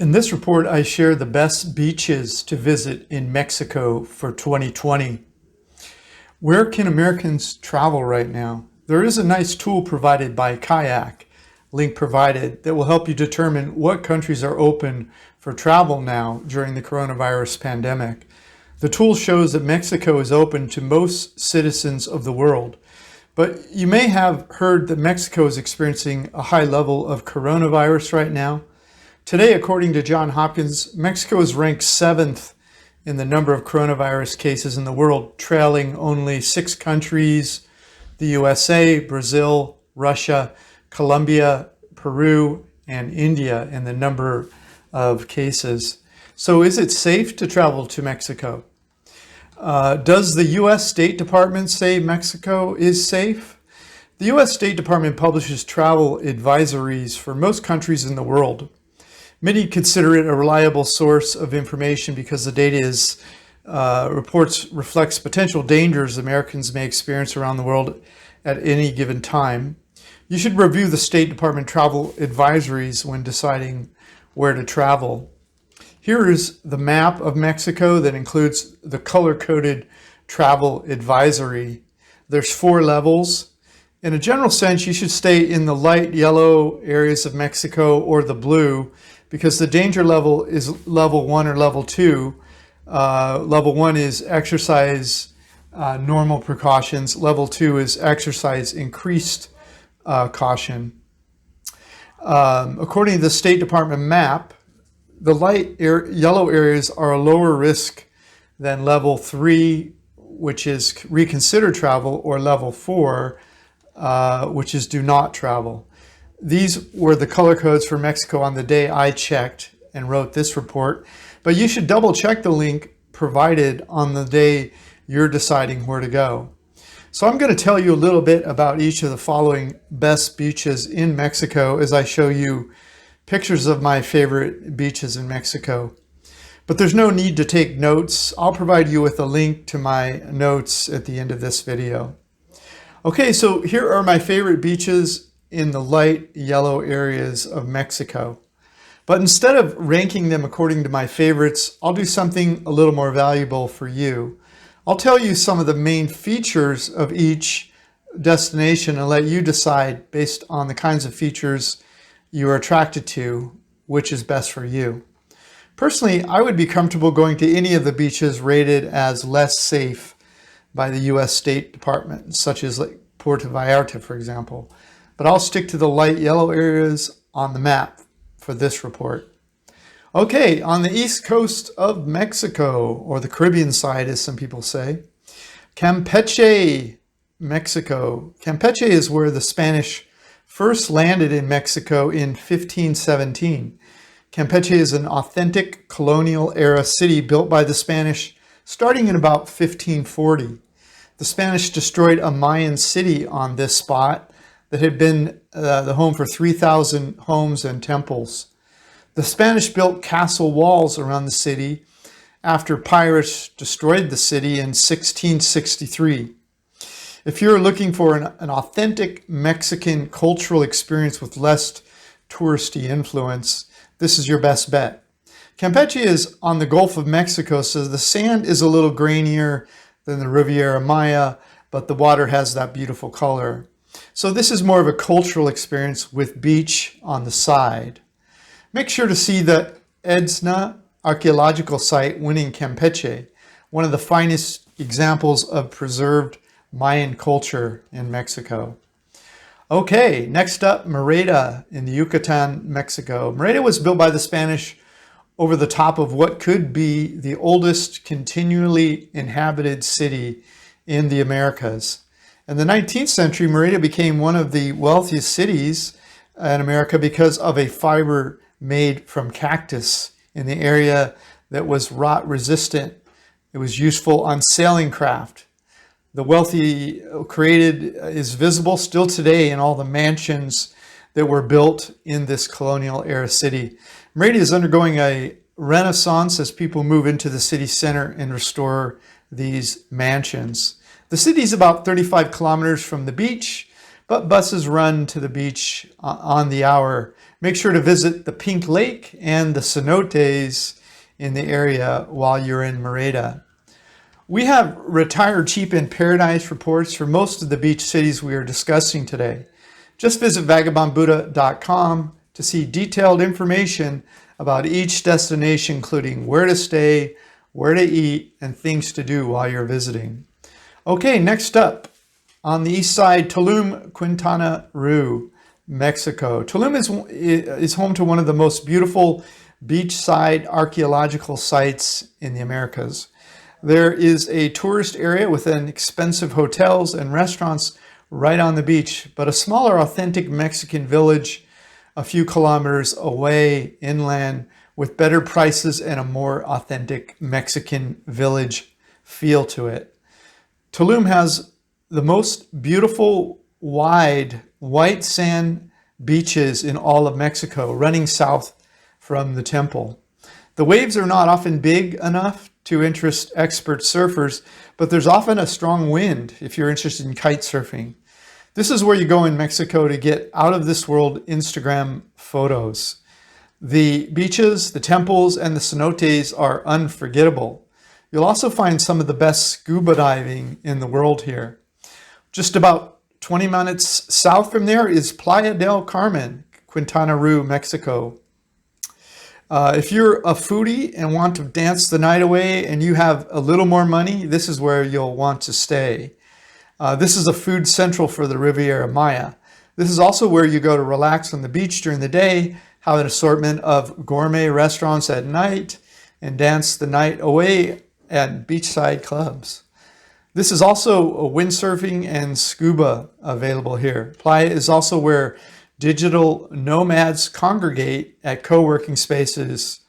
In this report, I share the best beaches to visit in Mexico for 2020. Where can Americans travel right now? There is a nice tool provided by Kayak, link provided, that will help you determine what countries are open for travel now during the coronavirus pandemic. The tool shows that Mexico is open to most citizens of the world, but you may have heard that Mexico is experiencing a high level of coronavirus right now. Today, according to Johns Hopkins, Mexico is ranked 7th in the number of coronavirus cases in the world, trailing only 6 countries: the USA, Brazil, Russia, Colombia, Peru, and India in the number of cases. So is it safe to travel to Mexico? Does the U.S. State Department say Mexico is safe? The U.S. State Department publishes travel advisories for most countries in the world. Many consider it a reliable source of information because the data reflects potential dangers Americans may experience around the world at any given time. You should review the State Department travel advisories when deciding where to travel. Here is the map of Mexico that includes the color-coded travel advisory. There's 4 levels. In a general sense, you should stay in the light yellow areas of Mexico or the blue, because the danger level is level 1 or level 2. Level 1 is exercise normal precautions. Level 2 is exercise increased caution. According to the State Department map, the light yellow areas are a lower risk than level 3, which is reconsider travel, or level 4, which is do not travel. These were the color codes for Mexico on the day I checked and wrote this report, but you should double check the link provided on the day you're deciding where to go. So I'm going to tell you a little bit about each of the following best beaches in Mexico as I show you pictures of my favorite beaches in Mexico. But there's no need to take notes. I'll provide you with a link to my notes at the end of this video. Okay, so here are my favorite beaches in the light yellow areas of Mexico. But instead of ranking them according to my favorites, I'll do something a little more valuable for you. I'll tell you some of the main features of each destination and let you decide, based on the kinds of features you are attracted to, which is best for you. Personally, I would be comfortable going to any of the beaches rated as less safe by the U.S. State Department, such as like Puerto Vallarta, for example. But I'll stick to the light yellow areas on the map for this report. Okay, on the east coast of Mexico, or the Caribbean side, as some people say, Campeche, Mexico. Campeche is where the Spanish first landed in Mexico in 1517. Campeche is an authentic colonial era city built by the Spanish starting in about 1540. The Spanish destroyed a Mayan city on this spot that had been the home for 3,000 homes and temples. The Spanish built castle walls around the city after pirates destroyed the city in 1663. If you're looking for an authentic Mexican cultural experience with less touristy influence, this is your best bet. Campeche is on the Gulf of Mexico, so the sand is a little grainier than the Riviera Maya, but the water has that beautiful color. So this is more of a cultural experience with beach on the side. Make sure to see the 𝐻𝐸𝐷 archaeological site in Campeche, one of the finest examples of preserved Mayan culture in Mexico. Okay, next up, Mérida in the Yucatan, Mexico. Mérida was built by the Spanish over the top of what could be the oldest continually inhabited city in the Americas. In the 19th century, Mérida became one of the wealthiest cities in America because of a fiber made from cactus in the area that was rot resistant. It was useful on sailing craft. The wealthy created is visible still today in all the mansions that were built in this colonial era city. Mérida is undergoing a renaissance as people move into the city center and restore these mansions. The city is about 35 kilometers from the beach, but buses run to the beach on the hour Make sure to visit the Pink Lake and the cenotes in the area while you're in Merida. We have Retire Cheap in Paradise reports for most of the beach cities we are discussing today. Just visit vagabondbuddha.com to see detailed information about each destination, including where to stay, where to eat, and things to do while you're visiting. Okay, next up, on the east side, Tulum, Quintana Roo, Mexico. Tulum is home to one of the most beautiful beachside archaeological sites in the Americas. There is a tourist area with expensive hotels and restaurants right on the beach, but a smaller, authentic Mexican village a few kilometers away inland with better prices and a more authentic Mexican village feel to it. Tulum has the most beautiful, wide, white sand beaches in all of Mexico, running south from the temple. The waves are not often big enough to interest expert surfers, but there's often a strong wind if you're interested in kite surfing. This is where you go in Mexico to get out of this world Instagram photos. The beaches, the temples, and the cenotes are unforgettable. You'll also find some of the best scuba diving in the world here. Just about 20 minutes south from there is Playa del Carmen, Quintana Roo, Mexico. If you're a foodie and want to dance the night away and you have a little more money, this is where you'll want to stay. This is a food central for the Riviera Maya. This is also where you go to relax on the beach during the day, have an assortment of gourmet restaurants at night, and dance the night away at beachside clubs. This is also a windsurfing and scuba available here. Playa is also where digital nomads congregate at co-working spaces.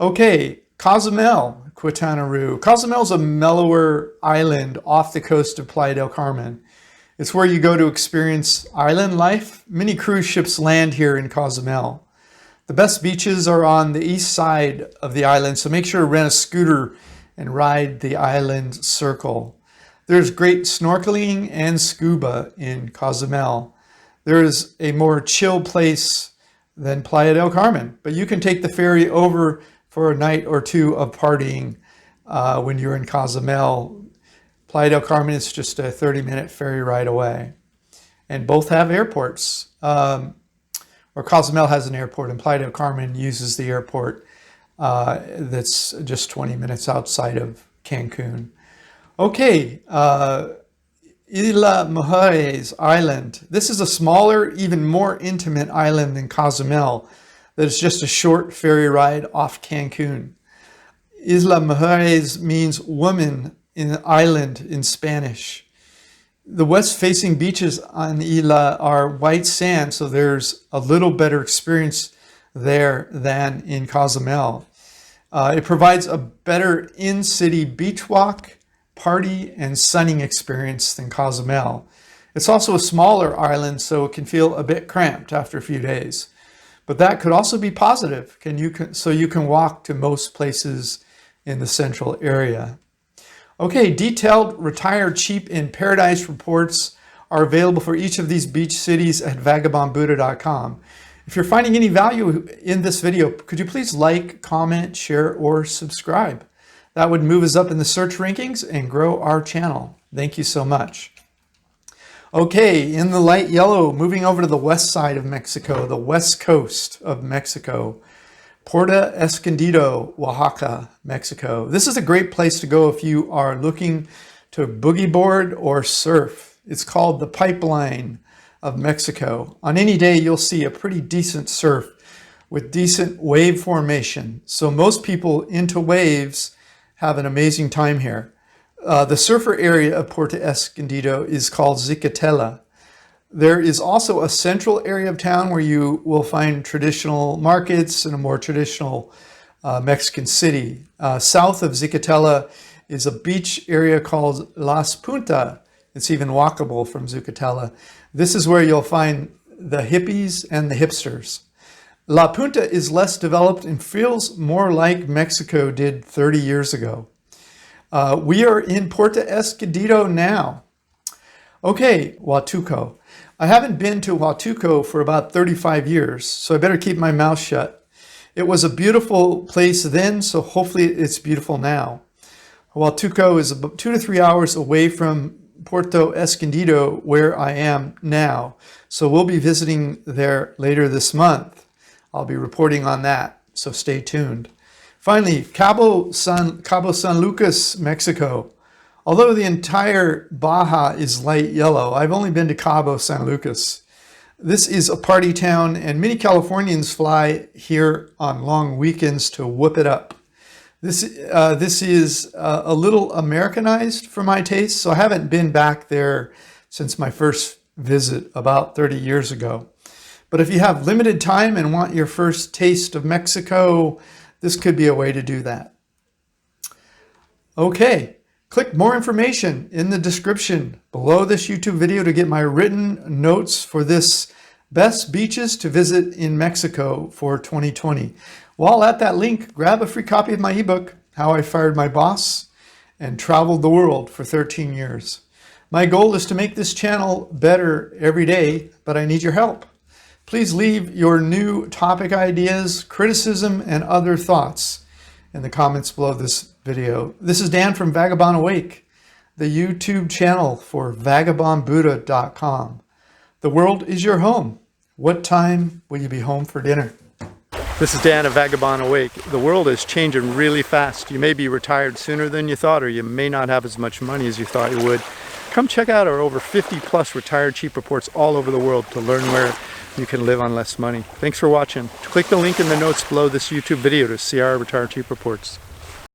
Okay, 𝐂𝐒𝐓, Quintana Roo. 𝐂𝐒𝐓 is a mellower island off the coast of Playa del Carmen. It's where you go to experience island life. Many cruise ships land here in 𝐂𝐒𝐓. The best beaches are on the east side of the island, so make sure to rent a scooter and ride the island circle. There's great snorkeling and scuba in 𝐂𝐒𝐓. There is a more chill place than Playa del Carmen, but you can take the ferry over for a night or two of partying when you're in 𝐂𝐒𝐓. Playa del Carmen is just a 30-minute ferry ride away. And both have airports. Or 𝐂𝐒𝐓 has an airport, and Playa del Carmen uses the airport that's just 20 minutes outside of Cancun. Okay, Isla Mujeres Island. This is a smaller, even more intimate island than 𝐂𝐒𝐓 that is just a short ferry ride off Cancun. Isla Mujeres means woman in the island in Spanish. The west-facing beaches on Isla are white sand, so there's a little better experience there than in 𝐂𝐒𝐓. It provides a better in-city beach walk, party, and sunning experience than 𝐂𝐒𝐓. It's also a smaller island, so it can feel a bit cramped after a few days. But that could also be positive, so you can walk to most places in the central area. Okay, detailed Retire Cheap in Paradise reports are available for each of these beach cities at vagabondbuddha.com. If you're finding any value in this video, could you please like, comment, share, or subscribe? That would move us up in the search rankings and grow our channel. Thank you so much. Okay, in the light yellow, moving over to the west side of Mexico, the west coast of Mexico, Puerto Escondido, Oaxaca, Mexico. This is a great place to go if you are looking to boogie board or surf. It's called the Pipeline of Mexico. On any day, you'll see a pretty decent surf with decent wave formation. So most people into waves have an amazing time here. The surfer area of Puerto Escondido is called Zicatela. There is also a central area of town where you will find traditional markets and a more traditional Mexican city. South of Zicatela is a beach area called Las Puntas. It's even walkable from Zicatela. This is where you'll find the hippies and the hipsters. La Punta is less developed and feels more like Mexico did 30 years ago. We are in Puerto Escondido now. Okay, Huatuco. I haven't been to 𝐂𝐻𝐒𝐻 for about 35 years, so I better keep my mouth shut. It was a beautiful place then, so hopefully it's beautiful now. 𝐂𝐻𝐻𝐒𝐻 is about 2 to 3 hours away from Puerto Escondido, where I am now. So we'll be visiting there later this month. I'll be reporting on that, so stay tuned. Finally, Cabo San Lucas, Mexico. Although the entire Baja is light yellow, I've only been to Cabo San Lucas. This is a party town, and many Californians fly here on long weekends to whoop it up. This is a little Americanized for my taste, so I haven't been back there since my first visit about 30 years ago. But if you have limited time and want your first taste of Mexico, this could be a way to do that. Okay. Click more information in the description below this YouTube video to get my written notes for this best beaches to visit in Mexico for 2020. While at that link, grab a free copy of my ebook, How I Fired My Boss and Traveled the World for 13 years. My goal is to make this channel better every day, but I need your help. Please leave your new topic ideas, criticism, and other thoughts in the comments below this video. This is Dan from Vagabond Awake, the YouTube channel for vagabondbuddha.com. The world is your home. What time will you be home for dinner? This is Dan of Vagabond Awake. The world is changing really fast. You may be retired sooner than you thought, or you may not have as much money as you thought you would. Come check out our over 50 plus retired cheap reports all over the world to learn where you can live on less money. Thanks for watching. Click the link in the notes below this YouTube video to see our retired cheap reports.